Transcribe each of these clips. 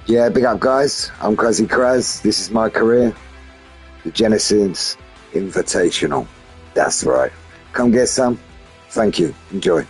Yeah, big up, guys. I'm Kraz. This is my career. The Genesis Invitational. That's right. Come get some. Thank you. Enjoy.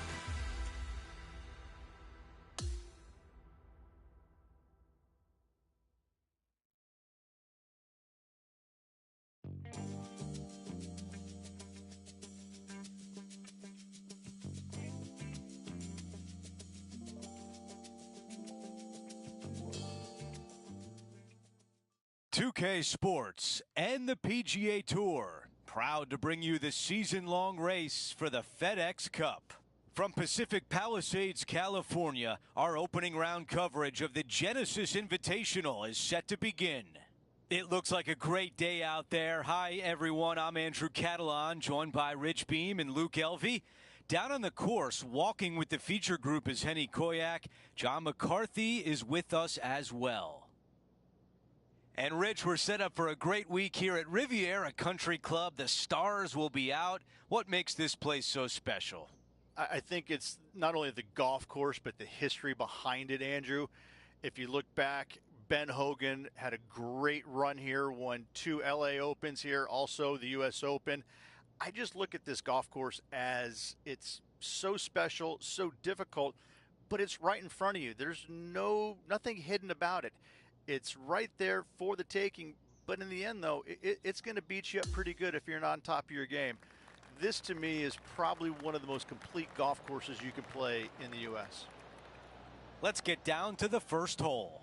.2K Sports and the PGA Tour, proud to bring you the season-long race for the FedEx Cup. From Pacific Palisades, California, our opening round coverage of the Genesis Invitational is set to begin. It looks like a great day out there. Hi, everyone. I'm Andrew Catalan, joined by Rich Beam and Luke Elvey. Down on the course, walking with the feature group is Henny Koyak. John McCarthy is with us as well. And Rich, we're set up for a great week here at Riviera Country Club. The stars will be out. What makes this place so special? I think it's not only the golf course, but the history behind it, Andrew. If you look back, Ben Hogan had a great run here, won 2 LA Opens here, also the US Open. I just look at this golf course as it's so special, so difficult, but it's right in front of you. There's nothing hidden about it. It's right there for the taking, but in the end, though, it's going to beat you up pretty good if you're not on top of your game. This, to me, is probably one of the most complete golf courses you can play in the U.S. Let's get down to the first hole.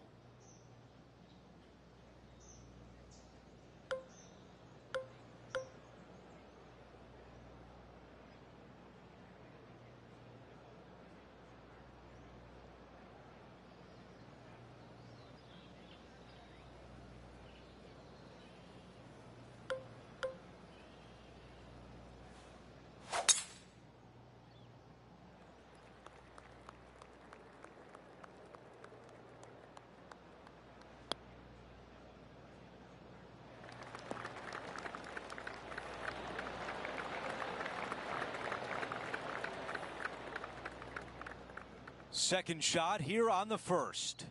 Second shot here on the first.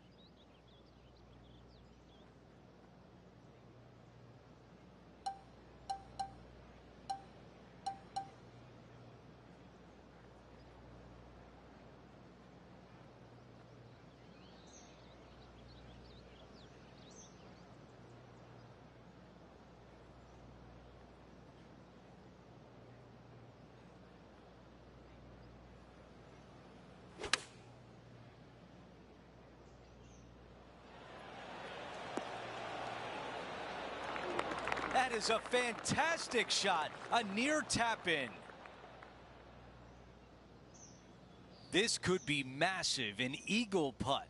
That is a fantastic shot, a near tap-in. This could be massive, an eagle putt.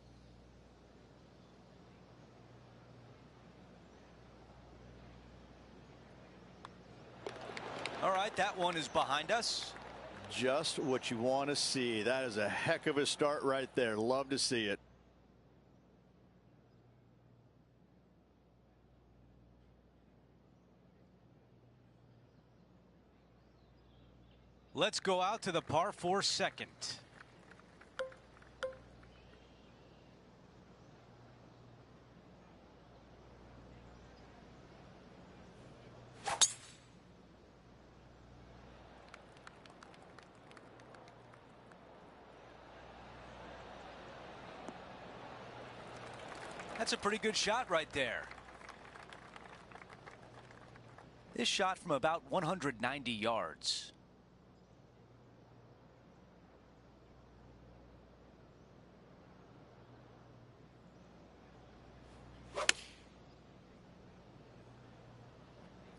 All right, that one is behind us. Just what you want to see. That is a heck of a start right there. Love to see it. Let's go out to the par 4 second. That's a pretty good shot right there. This shot from about 190 yards.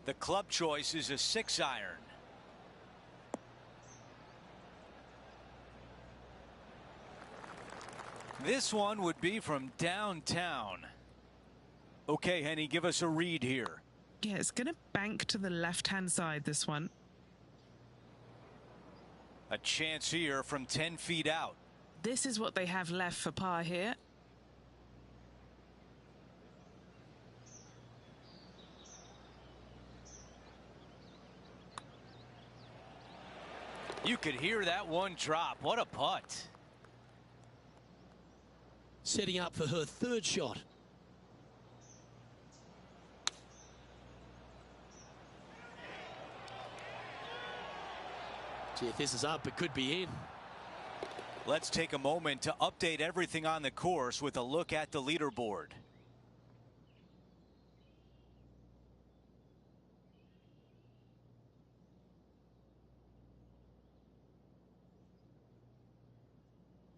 The club choice is a 6-iron. This one would be from downtown. Okay, Henny, give us a read here. Yeah, it's going to bank to the left-hand side, this one. A chance here from 10 feet out. This is what they have left for par here. You could hear that one drop. What a putt. Setting up for her third shot. Gee, if this is up, it could be in. Let's take a moment to update everything on the course with a look at the leaderboard.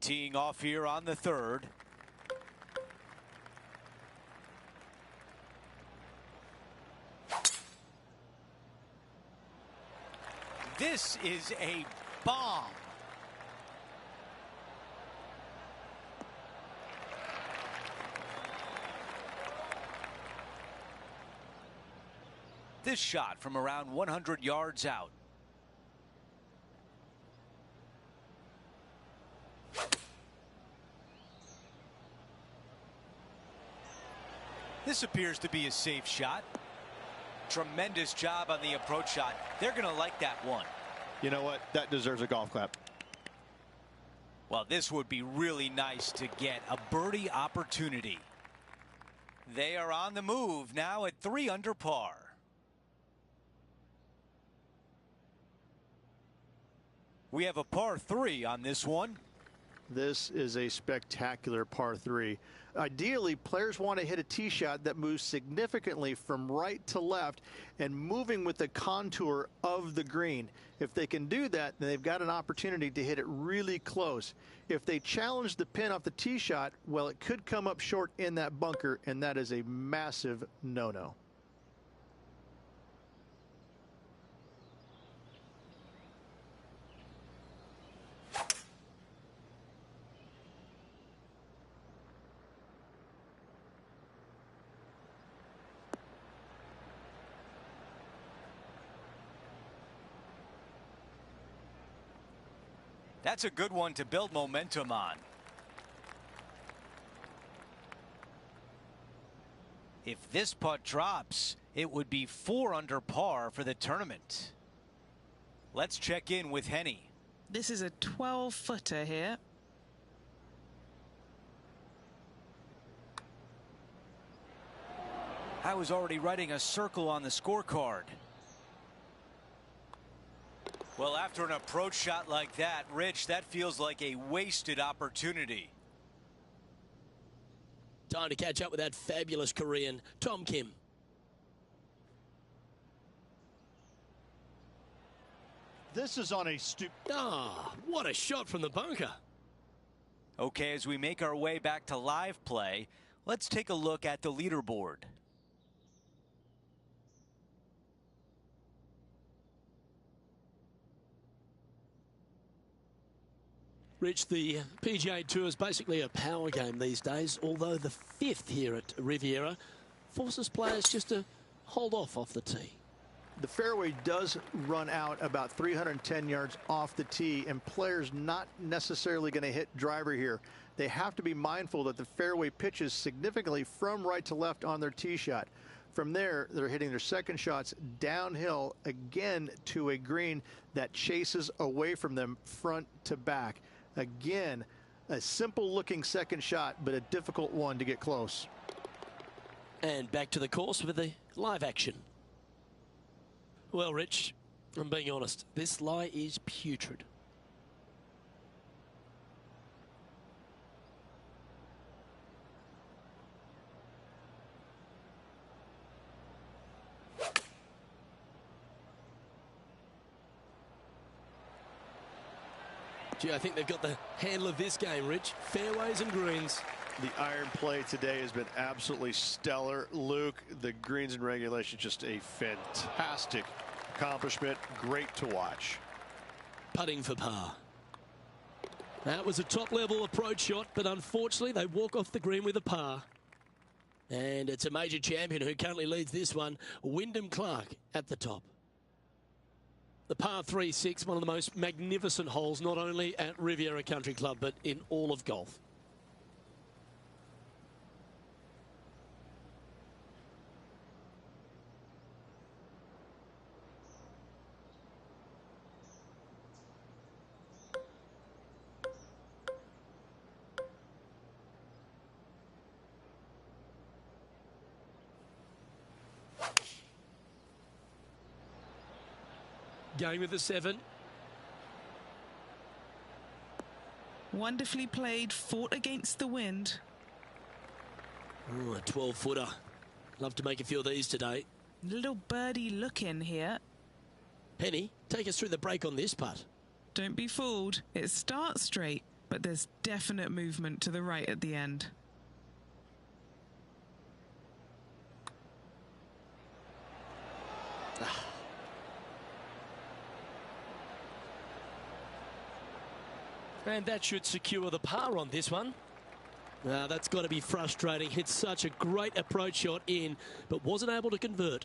Teeing off here on the third. This is a bomb. This shot from around 100 yards out. This appears to be a safe shot. Tremendous job on the approach shot. They're going to like that one. You know what? That deserves a golf clap. Well, this would be really nice to get a birdie opportunity. They are on the move now at 3 under par. We have a par 3 on this one. This is a spectacular par 3. Ideally, players want to hit a tee shot that moves significantly from right to left and moving with the contour of the green. If they can do that, then they've got an opportunity to hit it really close. If they challenge the pin off the tee shot, well, it could come up short in that bunker, and that is a massive no-no. That's a good one to build momentum on. If this putt drops, it would be 4 under par for the tournament. Let's check in with Henny. This is a 12-footer here. I was already writing a circle on the scorecard. Well, after an approach shot like that, Rich, that feels like a wasted opportunity. Time to catch up with that fabulous Korean, Tom Kim. This is on a What a shot from the bunker. Okay, as we make our way back to live play, let's take a look at the leaderboard. Rich, the PGA Tour is basically a power game these days, although the 5th here at Riviera forces players just to hold off the tee. The fairway does run out about 310 yards off the tee, and players not necessarily going to hit driver here. They have to be mindful that the fairway pitches significantly from right to left on their tee shot. From there, they're hitting their second shots downhill again to a green that chases away from them front to back. Again, a simple looking second shot, but a difficult one to get close. And back to the course with the live action. Well, Rich, I'm being honest, this lie is putrid. Gee, I think they've got the handle of this game, Rich. Fairways and greens. The iron play today has been absolutely stellar. Luke, the greens in regulation, just a fantastic accomplishment. Great to watch. Putting for par. That was a top-level approach shot, but unfortunately they walk off the green with a par. And it's a major champion who currently leads this one, Wyndham Clark, at the top. The par 3-6, one of the most magnificent holes, not only at Riviera Country Club, but in all of golf. Going with the 7. Wonderfully played, fought against the wind. Oh, a 12-footer. Love to make a few of these today. Little birdie look in here. Penny, take us through the break on this putt. Don't be fooled. It starts straight, but there's definite movement to the right at the end. And that should secure the par on this one. Now, that's got to be frustrating. Hit such a great approach shot in, but wasn't able to convert.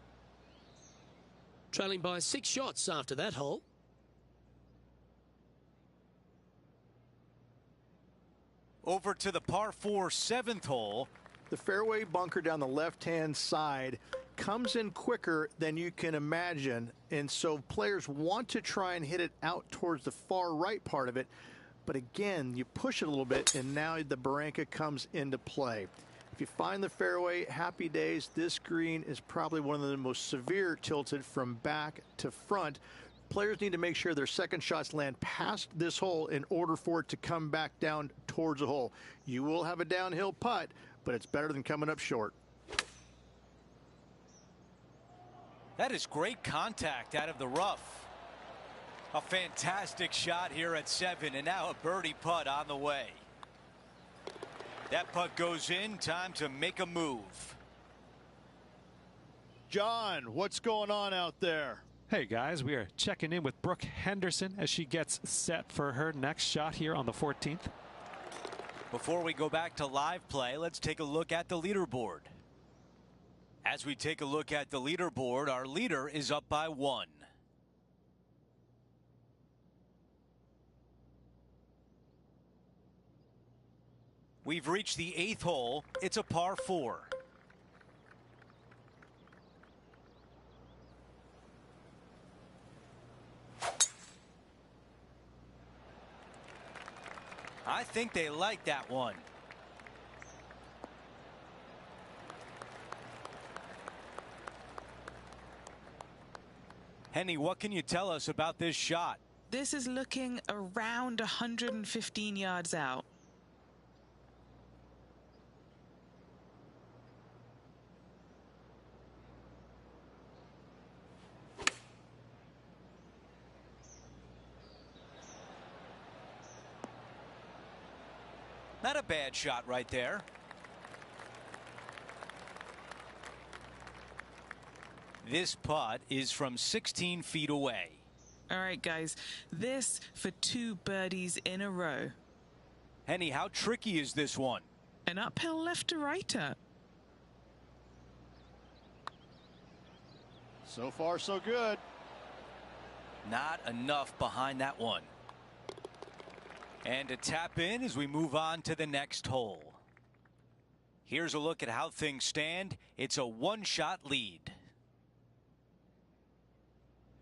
Trailing by 6 shots after that hole. Over to the par 4 7th hole. The fairway bunker down the left-hand side comes in quicker than you can imagine, and so players want to try and hit it out towards the far right part of it. But again, you push it a little bit, and now the Barranca comes into play. If you find the fairway, happy days. This green is probably one of the most severe tilted from back to front. Players need to make sure their second shots land past this hole in order for it to come back down towards the hole. You will have a downhill putt, but it's better than coming up short. That is great contact out of the rough. A fantastic shot here at 7, and now a birdie putt on the way. That putt goes in. Time to make a move. John, what's going on out there? Hey guys, we are checking in with Brooke Henderson as she gets set for her next shot here on the 14th. Before we go back to live play, let's take a look at the leaderboard. As we take a look at the leaderboard, our leader is up by 1. We've reached the 8th hole. It's a par 4. I think they like that one. Henny, what can you tell us about this shot? This is looking around 115 yards out. Not a bad shot right there. This putt is from 16 feet away. All right, guys, this for 2 birdies in a row. Henny, how tricky is this one? An uphill left to righter. So far, so good. Not enough behind that one. And to tap in as we move on to the next hole. Here's a look at how things stand. It's a 1-shot lead.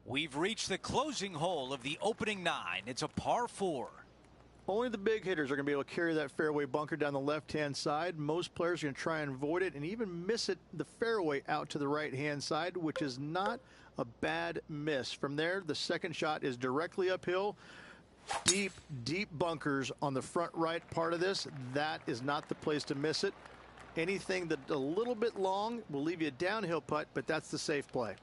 We've reached the closing hole of the opening 9. It's a par 4. Only the big hitters are going to be able to carry that fairway bunker down the left-hand side. Most players are going to try and avoid it and even miss it the fairway out to the right-hand side, which is not a bad miss. From there, the second shot is directly uphill. Deep, deep bunkers on the front right part of this. That is not the place to miss it. Anything that a little bit long will leave you a downhill putt, but that's the safe play.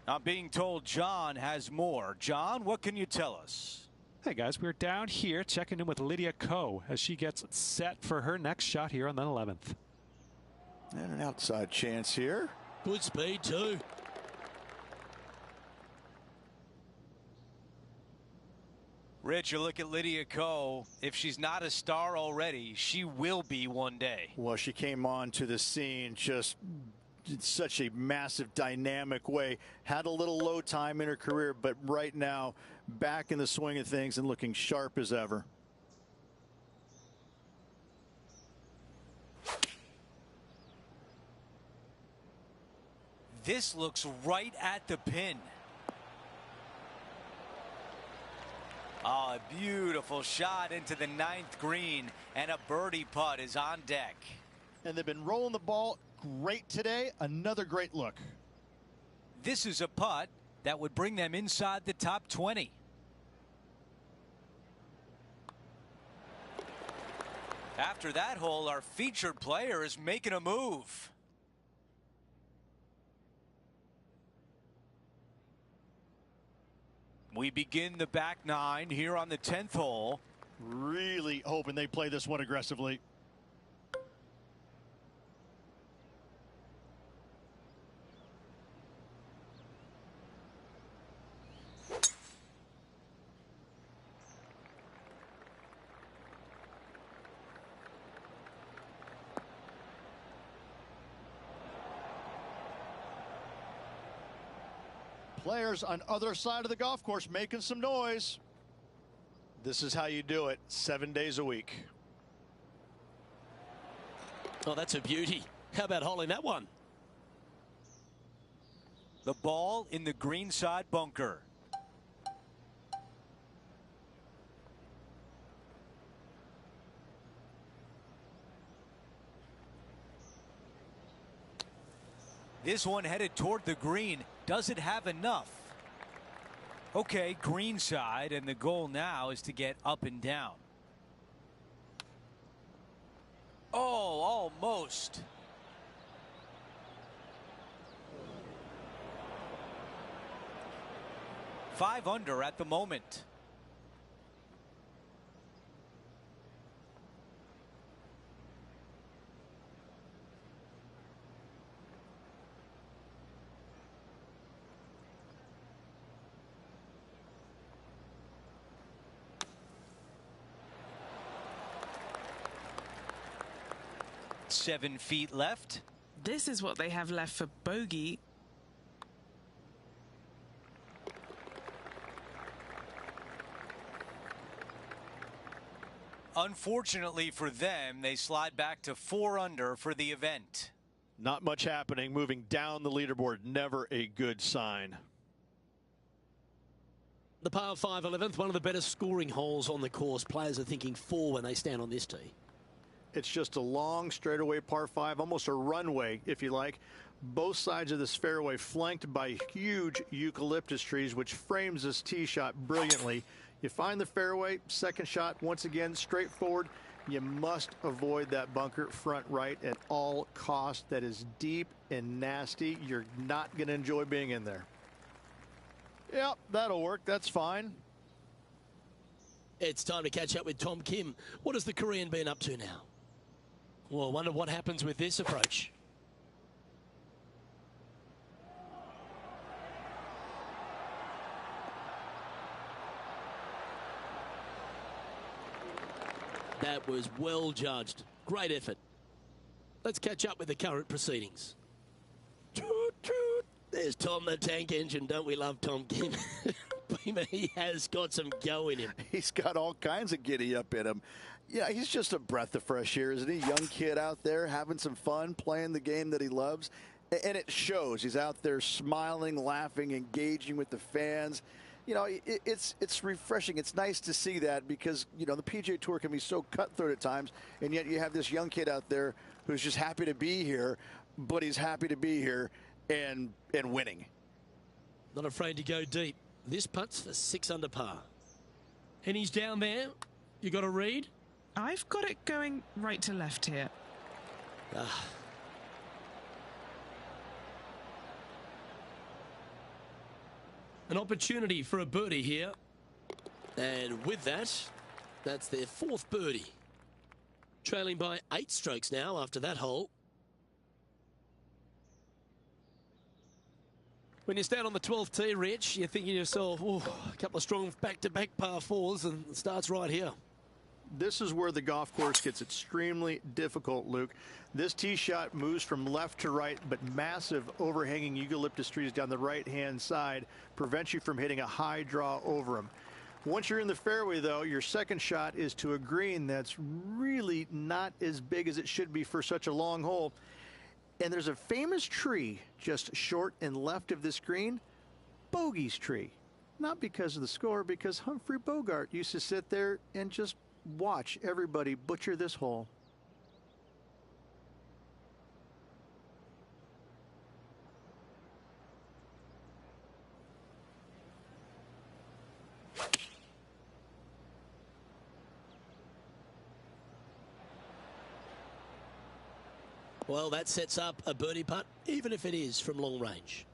I'm being told John has more. John, what can you tell us? Hey guys, we're down here checking in with Lydia Ko as she gets set for her next shot here on the 11th. And an outside chance here. Good speed too. Rich, you look at Lydia Ko. If she's not a star already, she will be one day. Well, she came on to the scene just in such a massive dynamic way. Had a little low time in her career, but right now back in the swing of things and looking sharp as ever. This looks right at the pin. Oh, a beautiful shot into the 9th green, and a birdie putt is on deck. And they've been rolling the ball great today. Another great look. This is a putt That would bring them inside the top 20. After that hole, our featured player is making a move. We begin the back nine here on the 10th hole. Really hoping they play this one aggressively. Players on other side of the golf course making some noise. This is how you do it 7 days a week. Oh, that's a beauty. How about holding that one? The ball in the greenside bunker. This one headed toward the green. Does it have enough? Okay, greenside, and the goal now is to get up and down. Oh, almost. Five under at the moment. .7 feet left. This is what they have left for bogey. Unfortunately for them, they slide back to 4 under for the event. Not much happening moving down the leaderboard. Never a good sign. The par 5 11th, one of the better scoring holes on the course. Players are thinking 4 when they stand on this tee. It's just a long straightaway par 5, almost a runway, if you like. Both sides of this fairway flanked by huge eucalyptus trees, which frames this tee shot brilliantly. You find the fairway, second shot, once again, straightforward. You must avoid that bunker front right at all costs. That is deep and nasty. You're not going to enjoy being in there. Yep, that'll work. That's fine. It's time to catch up with Tom Kim. What has the Korean been up to now? Well, I wonder what happens with this approach. That was well judged. Great effort. Let's catch up with the current proceedings. There's Tom the Tank Engine. Don't we love Tom Kim? He has got some go in him. He's got all kinds of giddy up in him. Yeah, he's just a breath of fresh air, isn't he? Young kid out there having some fun, playing the game that he loves. And it shows. He's out there smiling, laughing, engaging with the fans. You know, it's refreshing. It's nice to see that because, you know, the PGA Tour can be so cutthroat at times, and yet you have this young kid out there who's just happy to be here, but he's happy to be here and winning. Not afraid to go deep. This putt's for 6 under par. And he's down there. You got to read? I've got it going right to left here. An opportunity for a birdie here. And with that, that's their 4th birdie. Trailing by 8 strokes now after that hole. When you stand on the 12th tee, Rich, you're thinking to yourself, oh, a couple of strong back-to-back par 4s, and it starts right here. This is where the golf course gets extremely difficult, Luke. This tee shot moves from left to right, but massive overhanging eucalyptus trees down the right-hand side prevents you from hitting a high draw over them. Once you're in the fairway, though, your second shot is to a green that's really not as big as it should be for such a long hole. And there's a famous tree just short and left of this green, Bogey's tree. Not because of the score, because Humphrey Bogart used to sit there and just watch everybody butcher this hole. Well, that sets up a birdie putt, even if it is from long range.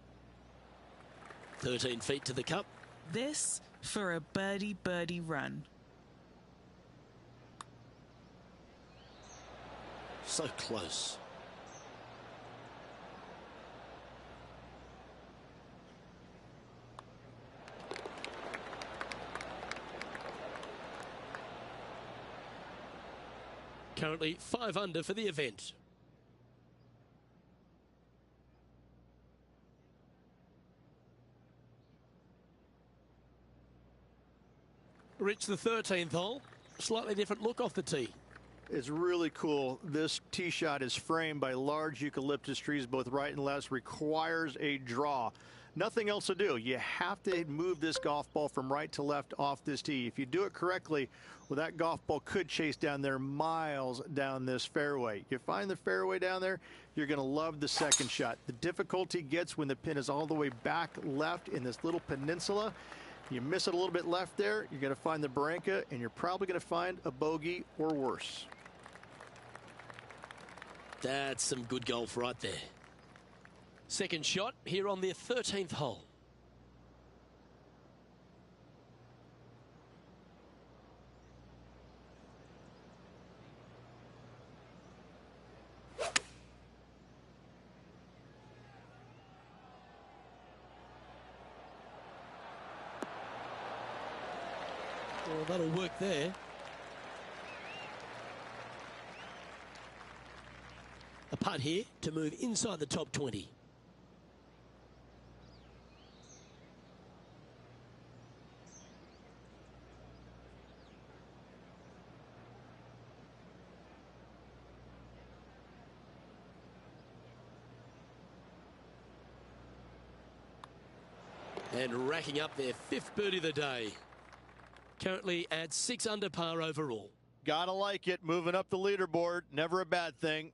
13 feet to the cup. This for a birdie run. So close. Currently 5 under for the event. Rich, the 13th hole. Slightly different look off the tee. It's really cool. This tee shot is framed by large eucalyptus trees, both right and left. Requires a draw. Nothing else to do. You have to move this golf ball from right to left off this tee. If you do it correctly, well, that golf ball could chase down there miles down this fairway. You find the fairway down there, you're going to love the second shot. The difficulty gets when the pin is all the way back left in this little peninsula. You miss it a little bit left there, you're going to find the barranca, and you're probably going to find a bogey or worse. That's some good golf right there. Second shot here on the 13th hole. Well, that'll work there. A putt here to move inside the top 20. And racking up their 5th birdie of the day. Currently at 6 under par overall. Gotta like it. Moving up the leaderboard. Never a bad thing.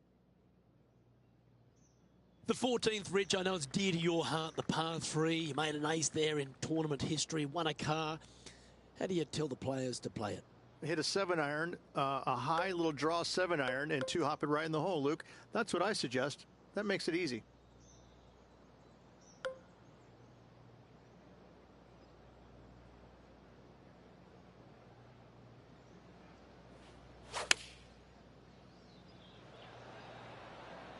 The 14th, Rich, I know it's dear to your heart, the par 3. You made an ace there in tournament history, won a car. How do you tell the players to play it? Hit a 7-iron, a high little draw 7-iron, and 2 hop it right in the hole, Luke. That's what I suggest. That makes it easy.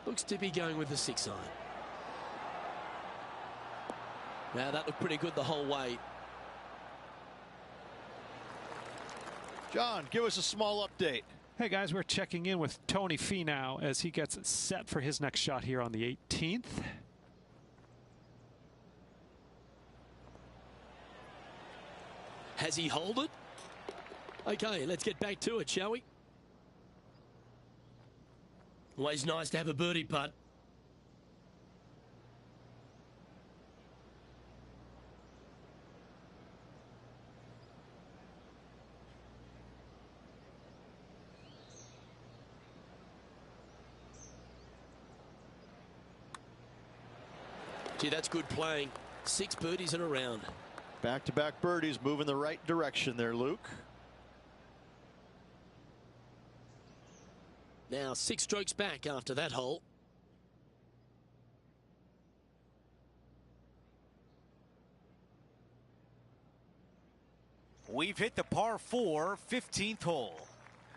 Looks to be going with the 6-iron. Now that looked pretty good the whole way. John, give us a small update. Hey guys, we're checking in with Tony Finau as he gets set for his next shot here on the 18th. Has he holed it? Okay, let's get back to it, shall we? Always nice to have a birdie putt. Gee, that's good playing. 6 birdies in a round. Back-to-back birdies, moving the right direction there, Luke. Now 6 strokes back after that hole. We've hit the par 4, 15th hole.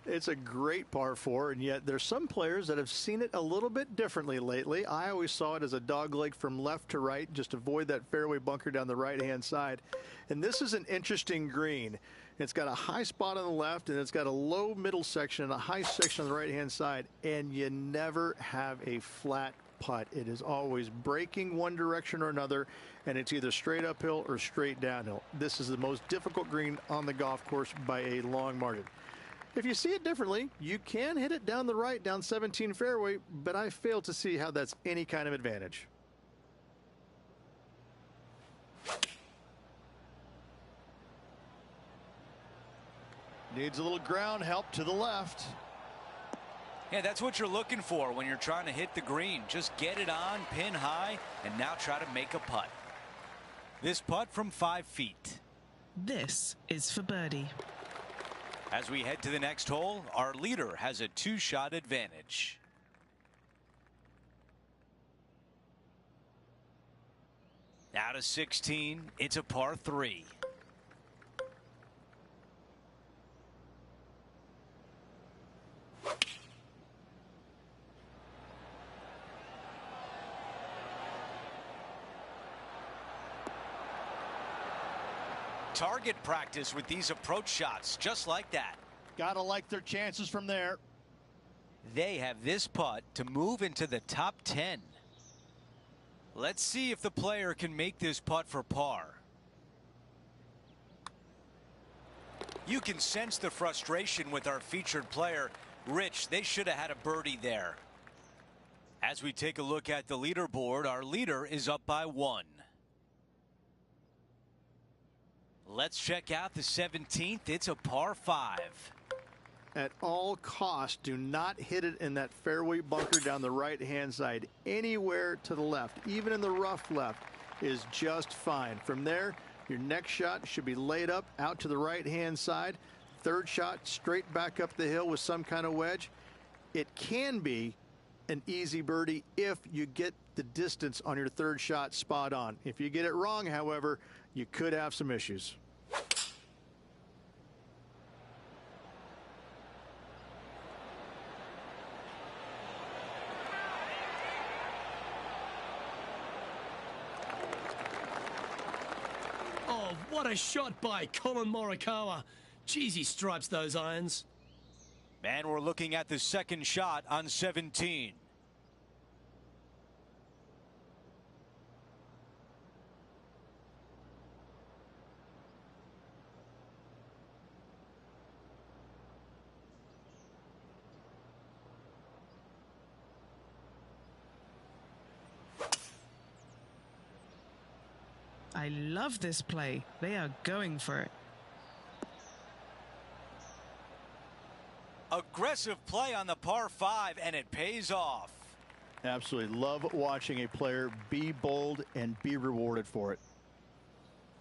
It's a great par 4, and yet there's some players that have seen it a little bit differently lately. I always saw it as a dogleg from left to right, just avoid that fairway bunker down the right-hand side. And this is an interesting green. It's got a high spot on the left, and it's got a low middle section and a high section on the right-hand side, and you never have a flat putt. It is always breaking one direction or another, and it's either straight uphill or straight downhill. This is the most difficult green on the golf course by a long margin. If you see it differently, you can hit it down the right, down 17 fairway, but I fail to see how that's any kind of advantage. Needs a little ground help to the left. Yeah, that's what you're looking for when you're trying to hit the green. Just get it on, pin high, and now try to make a putt. This putt from 5 feet. This is for birdie. As we head to the next hole, our leader has a 2-shot advantage. Out of 16, it's a par 3. Target practice with these approach shots, just like that. Gotta like their chances from there. They have this putt to move into the top 10. Let's see if the player can make this putt for par. You can sense the frustration with our featured player. Rich, they should have had a birdie there. As we take a look at the leaderboard, our leader is up by 1. Let's check out the 17th. It's a par 5. At all costs, do not hit it in that fairway bunker down the right-hand side. Anywhere to the left, even in the rough left, is just fine. From there, your next shot should be laid up out to the right-hand side. Third shot, straight back up the hill with some kind of wedge. It can be an easy birdie if you get the distance on your third shot spot on. If you get it wrong, however, you could have some issues. Oh, what a shot by Colin Morikawa. Jeez, he stripes those irons. And we're looking at the second shot on 17. I love this play. They are going for it. Aggressive play on the par 5, and it pays off. Absolutely love watching a player be bold and be rewarded for it.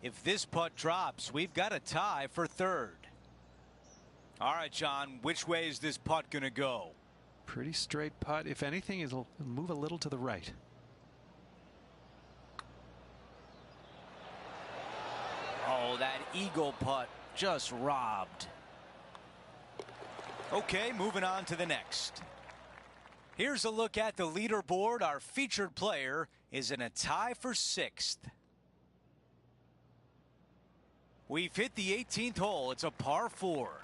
If this putt drops, we've got a tie for third. All right, John, which way is this putt going to go? Pretty straight putt. If anything, it'll move a little to the right. Oh, that eagle putt just robbed. Okay, moving on to the next. Here's a look at the leaderboard. Our featured player is in a tie for 6th. We've hit the 18th hole. It's a par 4.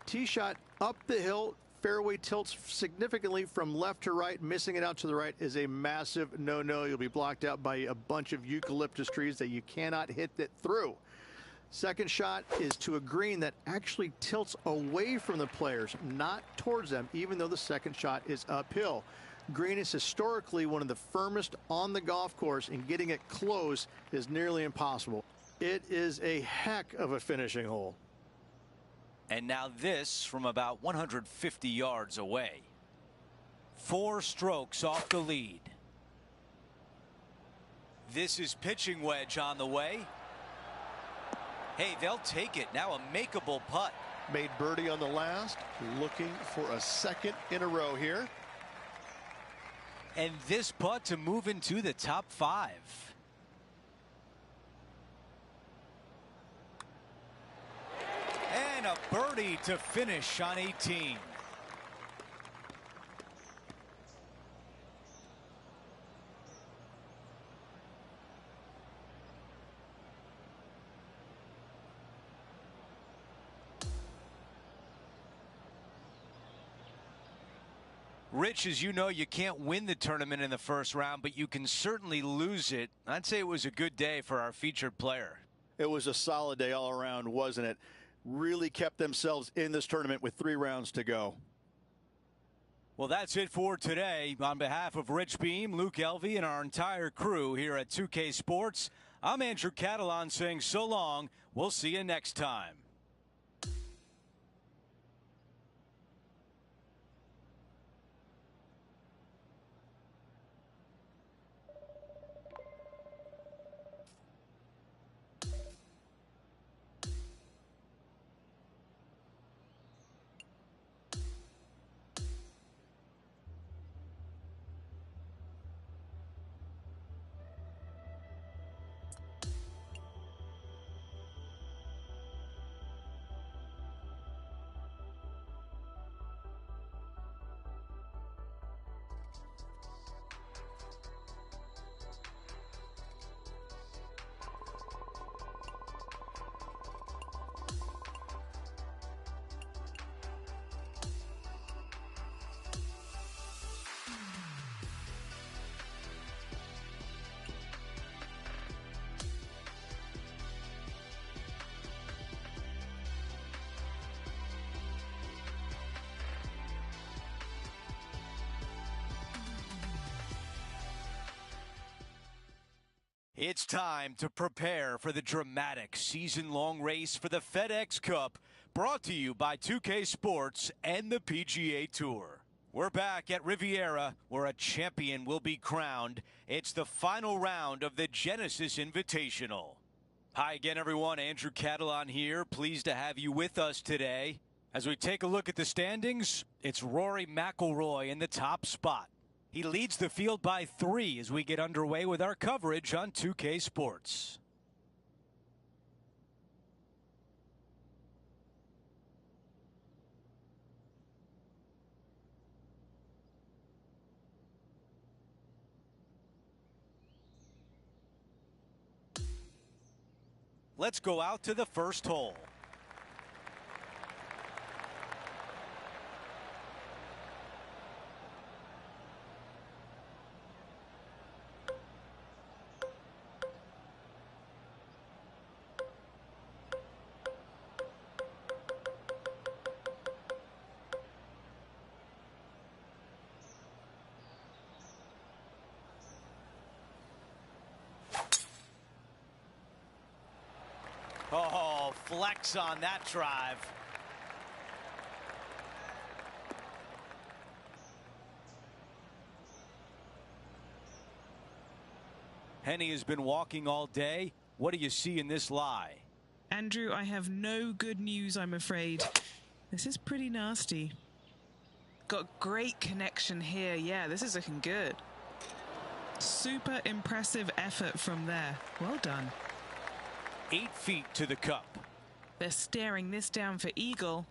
Tee shot up the hill. Fairway tilts significantly from left to right. Missing it out to the right is a massive no-no. You'll be blocked out by a bunch of eucalyptus trees that you cannot hit it through. Second shot is to a green that actually tilts away from the players, not towards them, even though the second shot is uphill. Green is historically one of the firmest on the golf course, and getting it close is nearly impossible. It is a heck of a finishing hole. And now this from about 150 yards away. 4 strokes off the lead. This is pitching wedge on the way. Hey, they'll take it. Now a makeable putt. Made birdie on the last. Looking for a second in a row here. And this putt to move into the top 5. And a birdie to finish on 18. Rich, as you know, you can't win the tournament in the first round, but you can certainly lose it. I'd say it was a good day for our featured player. It was a solid day all around, wasn't it? Really kept themselves in this tournament with 3 rounds to go. Well, that's it for today. On behalf of Rich Beam, Luke Elvey, and our entire crew here at 2K Sports, I'm Andrew Catalan saying so long. We'll see you next time. It's time to prepare for the dramatic season-long race for the FedEx Cup, brought to you by 2K Sports and the PGA Tour. We're back at Riviera, where a champion will be crowned. It's the final round of the Genesis Invitational. Hi again, everyone. Andrew Catalon here. Pleased to have you with us today. As we take a look at the standings, it's Rory McIlroy in the top spot. He leads the field by 3 as we get underway with our coverage on 2K Sports. Let's go out to the first hole. Oh, flex on that drive. Henny has been walking all day. What do you see in this lie? Andrew, I have no good news, I'm afraid. This is pretty nasty. Got great connection here. Yeah, this is looking good. Super impressive effort from there. Well done. 8 feet to the cup. They're staring this down for eagle.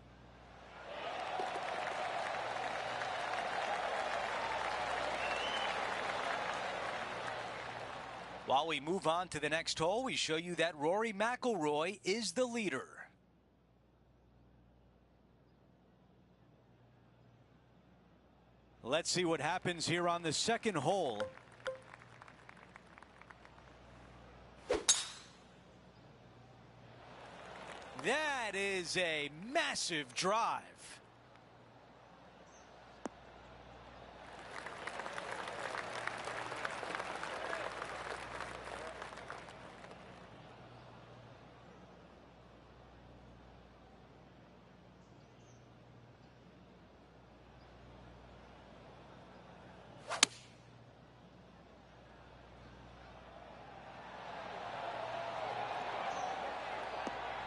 While we move on to the next hole, we show you that Rory McIlroy is the leader. Let's see what happens here on the second hole. That is a massive drive.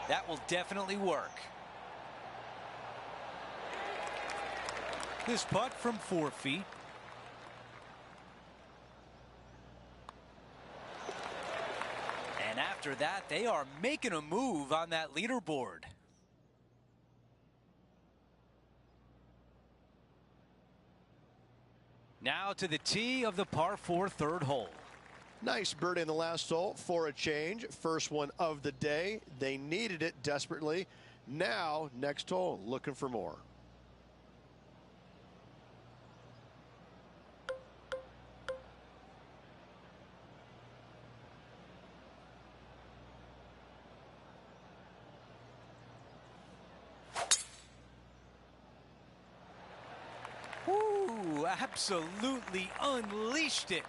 That will definitely work. This putt from 4 feet. And after that, they are making a move on that leaderboard. Now to the tee of the par 4 third hole. Nice birdie in the last hole for a change. First one of the day. They needed it desperately. Now, next hole, looking for more. Ooh, absolutely unleashed it.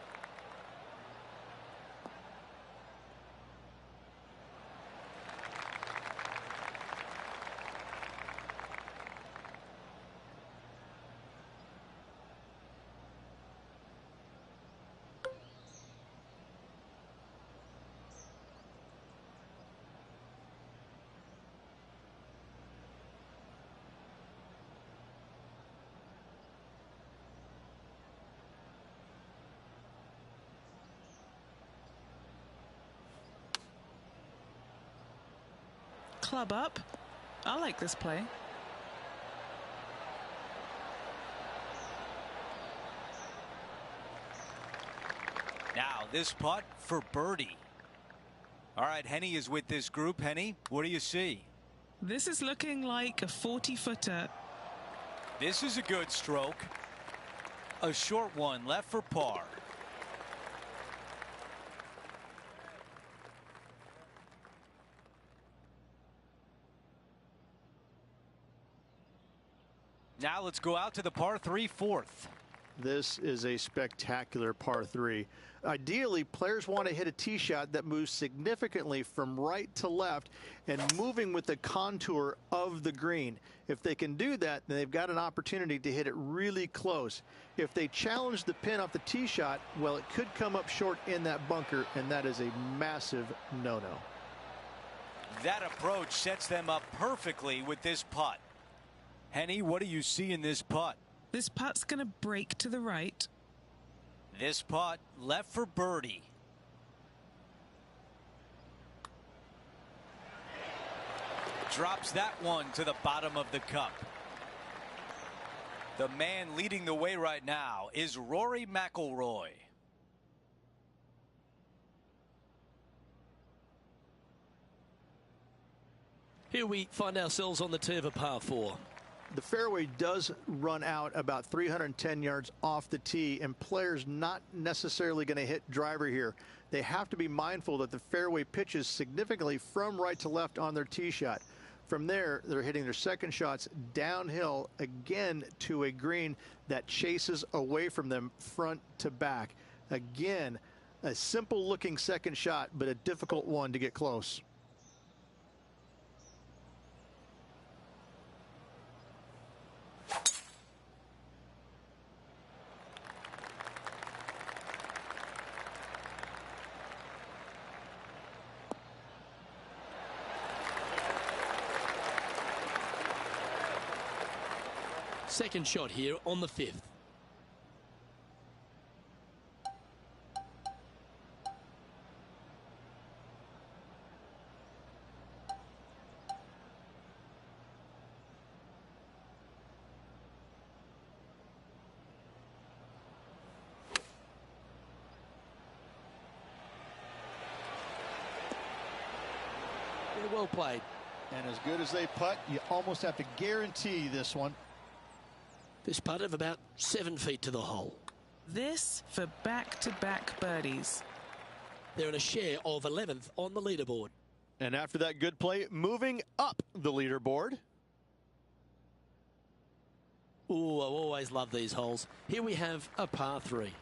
Club up. I like this play. Now this putt for birdie. All right, Henny is with this group. Henny, what do you see? This is looking like a 40-footer. This is a good stroke. A short one left for par. Now let's go out to the par 3 fourth. This is a spectacular par 3. Ideally, players want to hit a tee shot that moves significantly from right to left and moving with the contour of the green. If they can do that, then they've got an opportunity to hit it really close. If they challenge the pin off the tee shot, well, it could come up short in that bunker, and that is a massive no-no. That approach sets them up perfectly with this putt. Henny, what do you see in this putt? This putt's going to break to the right. This putt left for birdie. Drops that one to the bottom of the cup. The man leading the way right now is Rory McIlroy. Here we find ourselves on the tee of a par 4. The fairway does run out about 310 yards off the tee, and players not necessarily going to hit driver here. They have to be mindful that the fairway pitches significantly from right to left on their tee shot. From there, they're hitting their second shots downhill again to a green that chases away from them front to back. Again, a simple looking second shot, but a difficult one to get close. Second shot here on the 5th. Well played. And as good as they putt, you almost have to guarantee this one. This putt of about 7 feet to the hole. This for back-to-back birdies. They're in a share of 11th on the leaderboard. And after that good play, moving up the leaderboard. Ooh, I always love these holes. Here we have a par 3.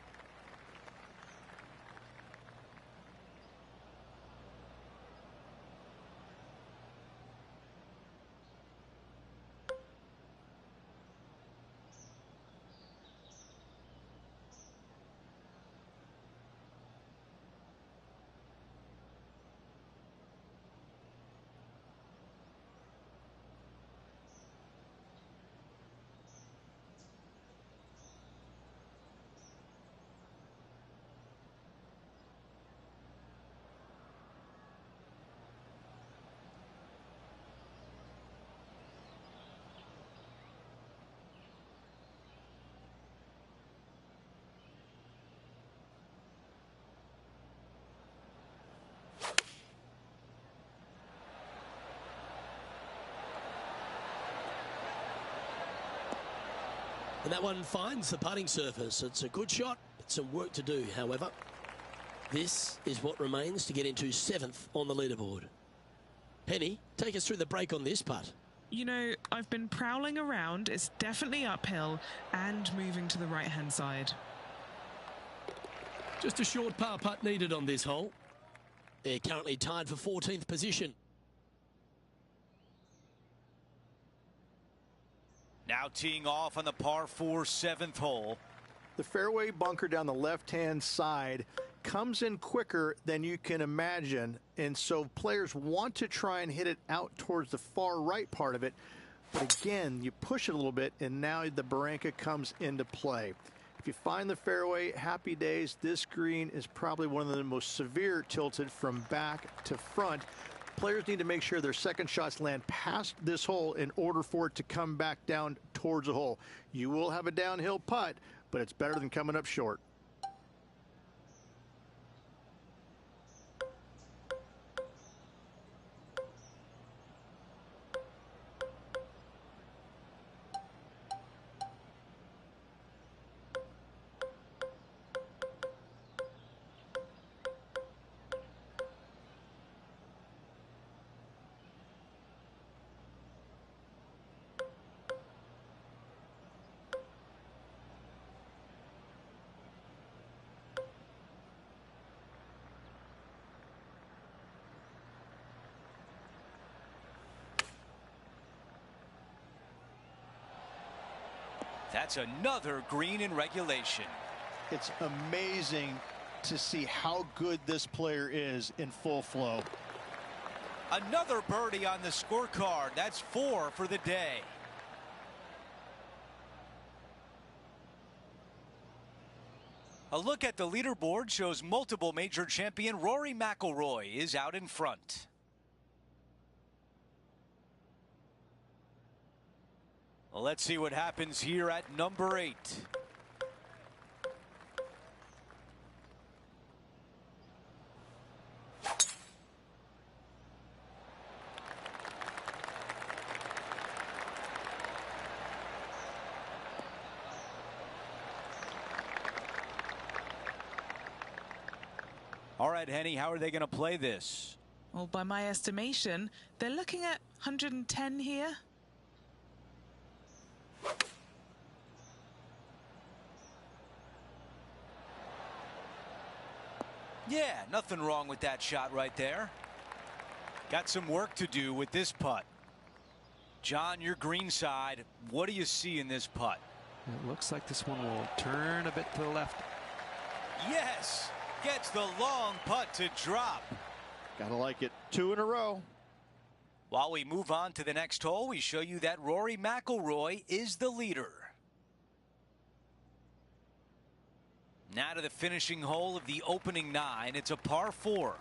And that one finds the putting surface. It's a good shot, but some work to do, however. This is what remains to get into 7th on the leaderboard. Penny, take us through the break on this putt. You know, I've been prowling around. It's definitely uphill and moving to the right-hand side. Just a short par putt needed on this hole. They're currently tied for 14th position. Now teeing off on the par 4 7th hole. The fairway bunker down the left-hand side comes in quicker than you can imagine, and so players want to try and hit it out towards the far right part of it. But again, you push it a little bit, and now the barranca comes into play. If you find the fairway, happy days. This green is probably one of the most severe tilted from back to front. Players need to make sure their second shots land past this hole in order for it to come back down towards the hole. You will have a downhill putt, but it's better than coming up short. That's another green in regulation. It's amazing to see how good this player is in full flow. Another birdie on the scorecard. That's 4 for the day. A look at the leaderboard shows multiple major champion Rory McIlroy is out in front. Let's see what happens here at number 8. All right, Henny, how are they going to play this? Well, by my estimation, they're looking at 110 here. Yeah, nothing wrong with that shot right there. Got some work to do with this putt. John, your green side, what do you see in this putt? It looks like this one will turn a bit to the left. Yes, gets the long putt to drop. Gotta like it. 2 in a row. While we move on to the next hole, we show you that Rory McIlroy is the leader. Now to the finishing hole of the opening 9. It's a par 4.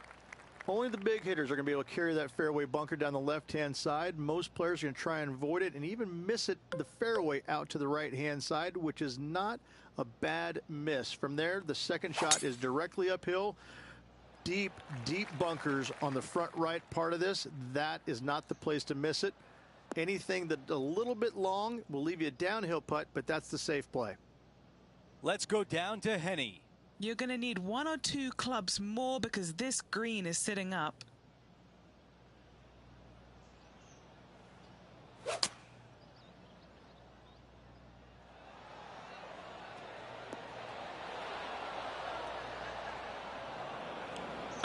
Only the big hitters are going to be able to carry that fairway bunker down the left-hand side. Most players are going to try and avoid it and even miss it the fairway out to the right-hand side, which is not a bad miss. From there, the second shot is directly uphill. Deep, deep bunkers on the front right part of this. That is not the place to miss it. Anything that a little bit long will leave you a downhill putt, but that's the safe play. Let's go down to Henny. You're going to need 1 or 2 clubs more because this green is sitting up.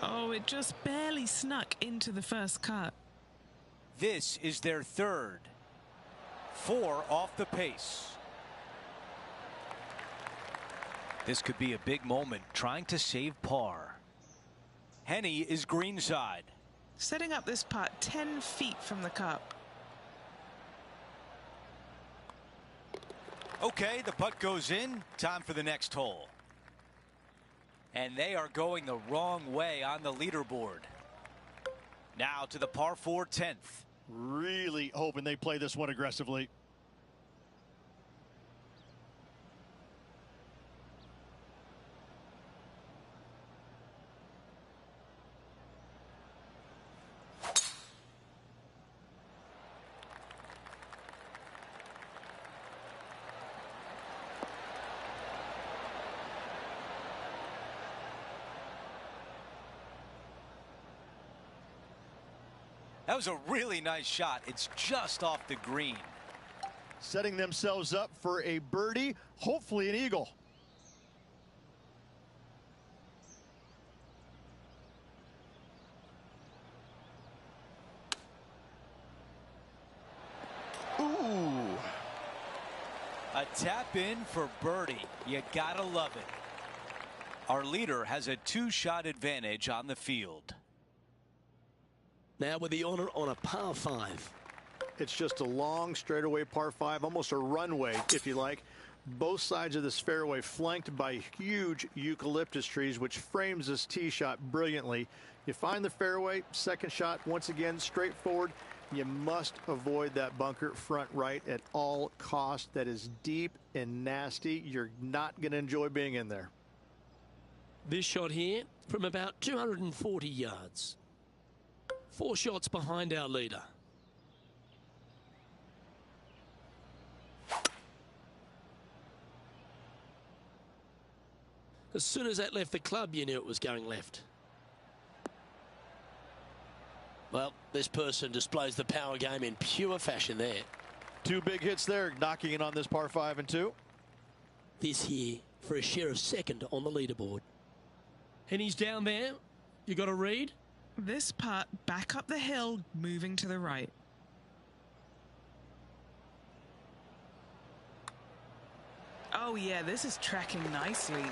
Oh, it just barely snuck into the first cut. This is their third. 4 off the pace. This could be a big moment, trying to save par. Henny is greenside. Setting up this putt 10 feet from the cup. Okay, the putt goes in. Time for the next hole. And they are going the wrong way on the leaderboard. Now to the par 4 10th. Really hoping they play this one aggressively. That was a really nice shot. It's just off the green. Setting themselves up for a birdie, hopefully an eagle. Ooh. A tap in for birdie. You gotta love it. Our leader has a 2-shot advantage on the field. Now with the honor on a par 5. It's just a long straightaway par 5, almost a runway, if you like. Both sides of this fairway flanked by huge eucalyptus trees, which frames this tee shot brilliantly. You find the fairway, second shot, once again, straightforward. You must avoid that bunker front right at all costs. That is deep and nasty. You're not going to enjoy being in there. This shot here from about 240 yards. 4 shots behind our leader. As soon as that left the club, you knew it was going left. Well, this person displays the power game in pure fashion there. 2 big hits there, knocking in on this par 5 and 2. This here for a share of second on the leaderboard. And he's down there. You got a read? This putt back up the hill, moving to the right. Oh, yeah, this is tracking nicely.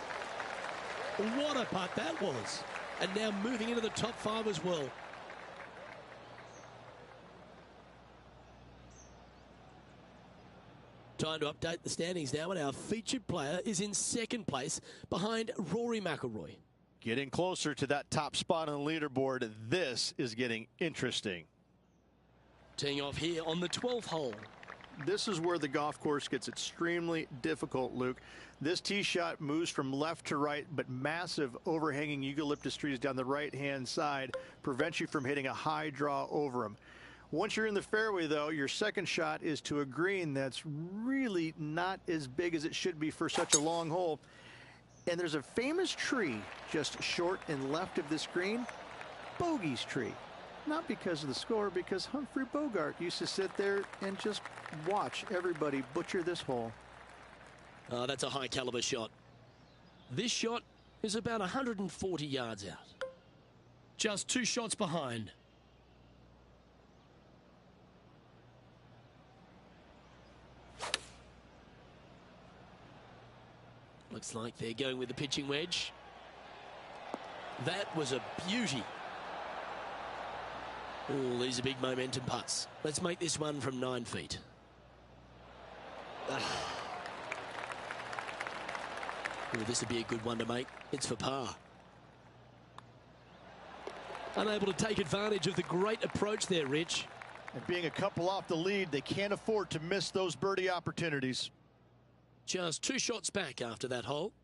What a putt that was. And now moving into the top 5 as well. Time to update the standings now, and our featured player is in second place behind Rory McIlroy. Getting closer to that top spot on the leaderboard. This is getting interesting. Teeing off here on the 12th hole. This is where the golf course gets extremely difficult, Luke. This tee shot moves from left to right, but massive overhanging eucalyptus trees down the right-hand side prevent you from hitting a high draw over them. Once you're in the fairway, though, your second shot is to a green that's really not as big as it should be for such a long hole. And there's a famous tree just short and left of this green, Bogey's tree. Not because of the score, because Humphrey Bogart used to sit there and just watch everybody butcher this hole. Oh, that's a high caliber shot. This shot is about 140 yards out. Just 2 shots behind. Looks like they're going with the pitching wedge. That was a beauty. Oh, these are big momentum putts. Let's make this one from 9 feet. Oh, this would be a good one to make. It's for par. Unable to take advantage of the great approach there, Rich. And being a couple off the lead, they can't afford to miss those birdie opportunities. Just 2 shots back after that hole.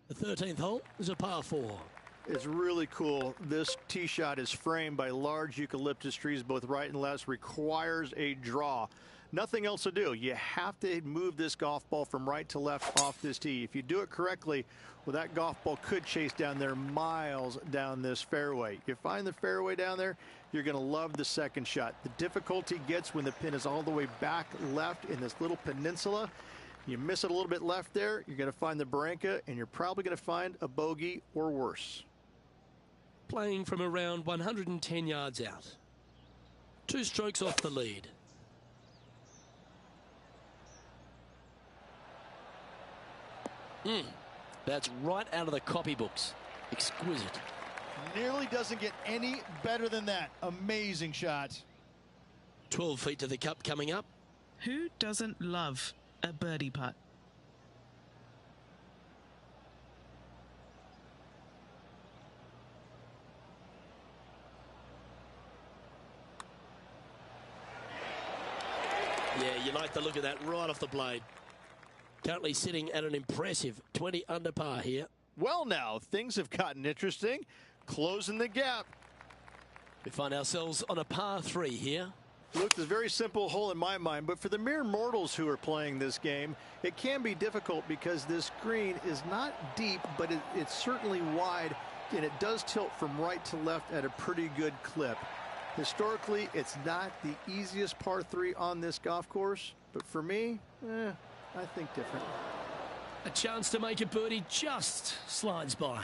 The 13th hole is a par 4. It's really cool. This tee shot is framed by large eucalyptus trees both right and left. Requires a draw. Nothing else to do. You have to move this golf ball from right to left off this tee. If you do it correctly, well, that golf ball could chase down there miles down this fairway. You find the fairway down there, you're going to love the second shot. The difficulty gets when the pin is all the way back left in this little peninsula. You miss it a little bit left there, you're going to find the barranca, and you're probably going to find a bogey or worse. Playing from around 110 yards out. 2 strokes off the lead. That's right out of the copybooks. Exquisite. Nearly doesn't get any better than that. Amazing shot. 12 feet to the cup coming up. Who doesn't love a birdie putt? Yeah, you like the look of that right off the blade. Currently sitting at an impressive 20 under par here. Well, now things have gotten interesting. Closing the gap. We find ourselves on a par 3 here. Luke, this is a very simple hole in my mind, but for the mere mortals who are playing this game, it can be difficult because this green is not deep, but it's certainly wide, and it does tilt from right to left at a pretty good clip. Historically, it's not the easiest par 3 on this golf course, but for me, I think different. A chance to make a birdie just slides by.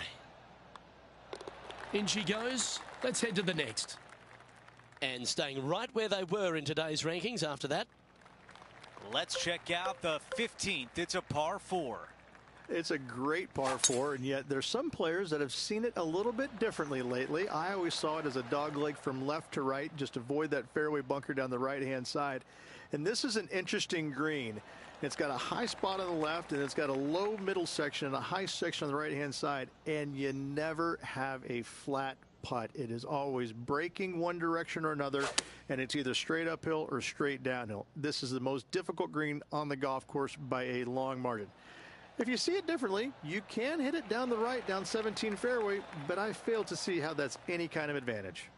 In she goes. Let's head to the next. And staying right where they were in today's rankings after that. Let's check out the 15th. It's a par 4. It's a great par 4, and yet there's some players that have seen it a little bit differently lately. I always saw it as a dogleg from left to right. Just avoid that fairway bunker down the right-hand side. And this is an interesting green. It's got a high spot on the left, and it's got a low middle section and a high section on the right-hand side, and you never have a flat putt. It is always breaking one direction or another, and it's either straight uphill or straight downhill. This is the most difficult green on the golf course by a long margin. If you see it differently, you can hit it down the right, down 17 fairway, but I fail to see how that's any kind of advantage.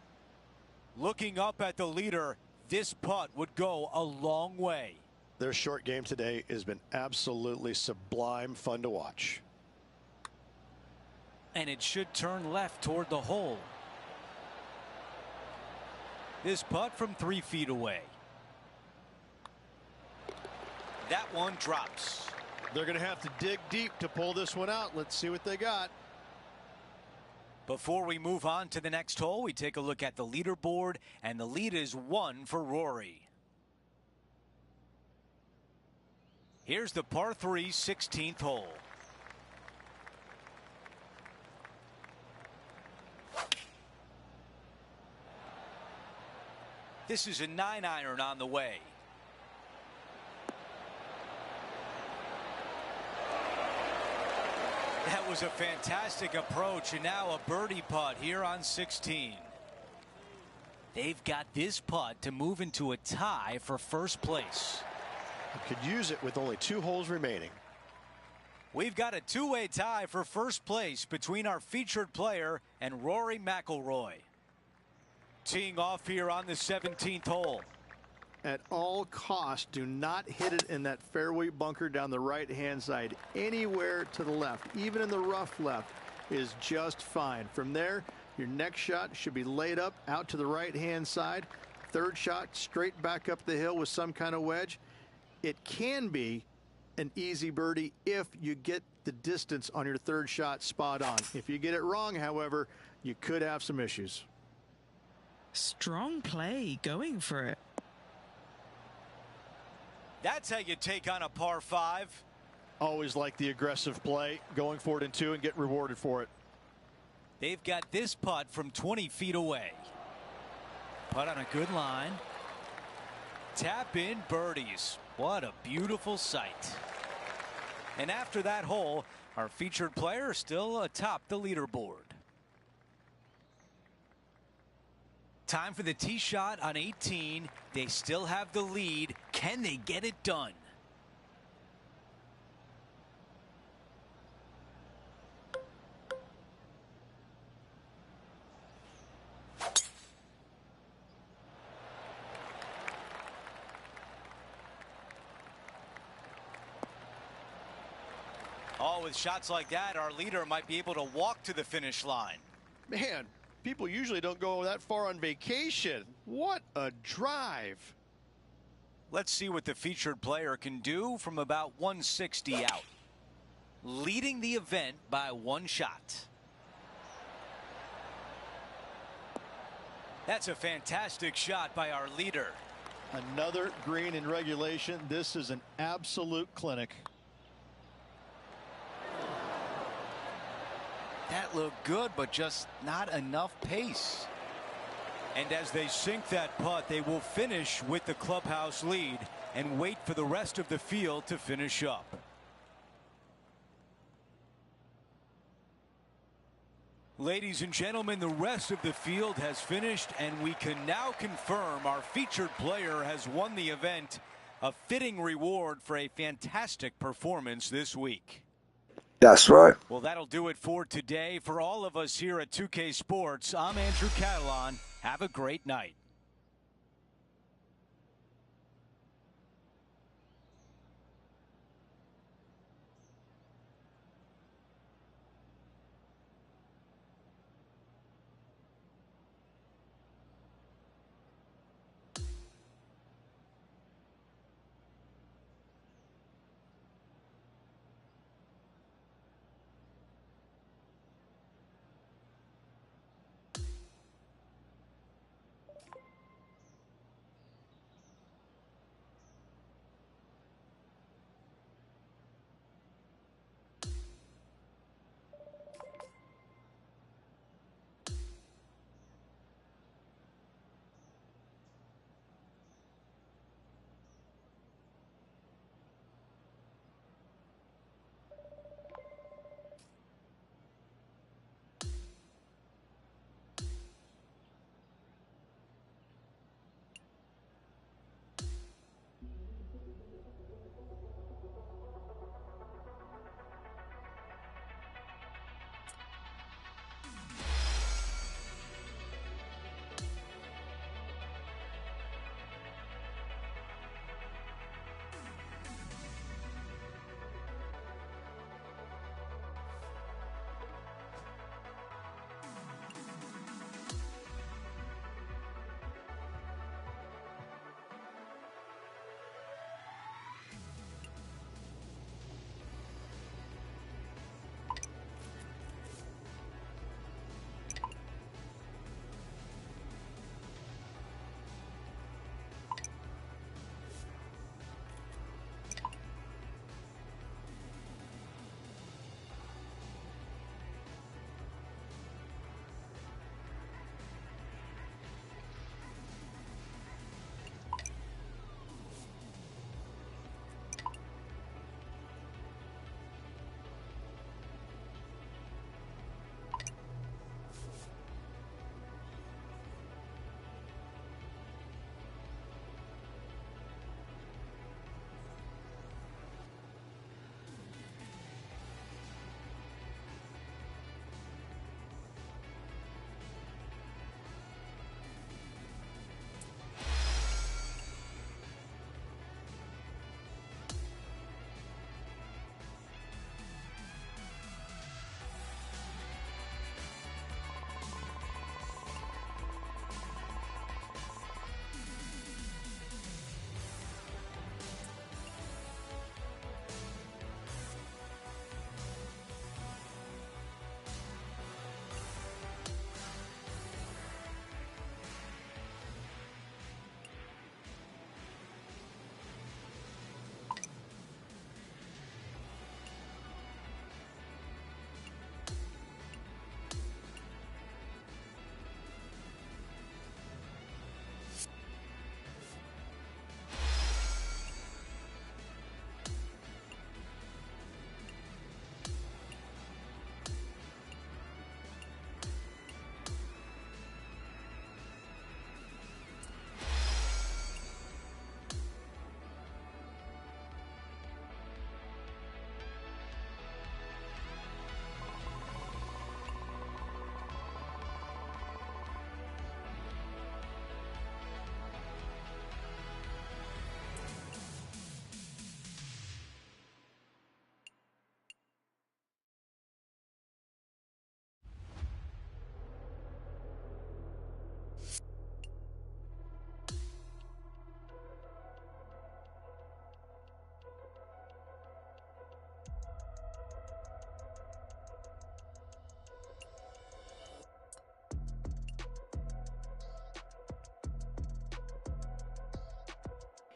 Looking up at the leader, this putt would go a long way. Their short game today has been absolutely sublime fun to watch. And it should turn left toward the hole. This putt from 3 feet away. That one drops. They're going to have to dig deep to pull this one out. Let's see what they got. Before we move on to the next hole, we take a look at the leaderboard, and the lead is 1 for Rory. Here's the par 3 16th hole. This is a 9-iron on the way. That was a fantastic approach, and now a birdie putt here on 16. They've got this putt to move into a tie for first place. You could use it with only 2 holes remaining. We've got a two-way tie for first place between our featured player and Rory McIlroy. Teeing off here on the 17th hole. At all costs, do not hit it in that fairway bunker down the right-hand side. Anywhere to the left, even in the rough left, is just fine. From there, your next shot should be laid up out to the right-hand side. Third shot, straight back up the hill with some kind of wedge. It can be an easy birdie if you get the distance on your third shot spot on. If you get it wrong, however, you could have some issues. Strong play, going for it. That's how you take on a par 5. Always like the aggressive play, going for it in 2 and get rewarded for it. They've got this putt from 20 feet away. Putt on a good line. Tap in birdies. What a beautiful sight. And after that hole, our featured player still atop the leaderboard. Time for the tee shot on 18. They still have the lead. Can they get it done? Oh, with shots like that, our leader might be able to walk to the finish line. Man, people usually don't go that far on vacation. What a drive. Let's see what the featured player can do from about 160 out. Leading the event by 1 shot. That's a fantastic shot by our leader. Another green in regulation. This is an absolute clinic. That looked good, but just not enough pace. And as they sink that putt, they will finish with the clubhouse lead and wait for the rest of the field to finish up. Ladies and gentlemen, the rest of the field has finished, and we can now confirm our featured player has won the event, a fitting reward for a fantastic performance this week. That's right. Well, that'll do it for today. For all of us here at 2K Sports, I'm Andrew Catalon. Have a great night.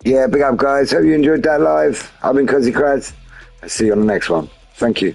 Yeah, big up, guys. Hope you enjoyed that live. I've been Kraz-e. I'll see you on the next one. Thank you.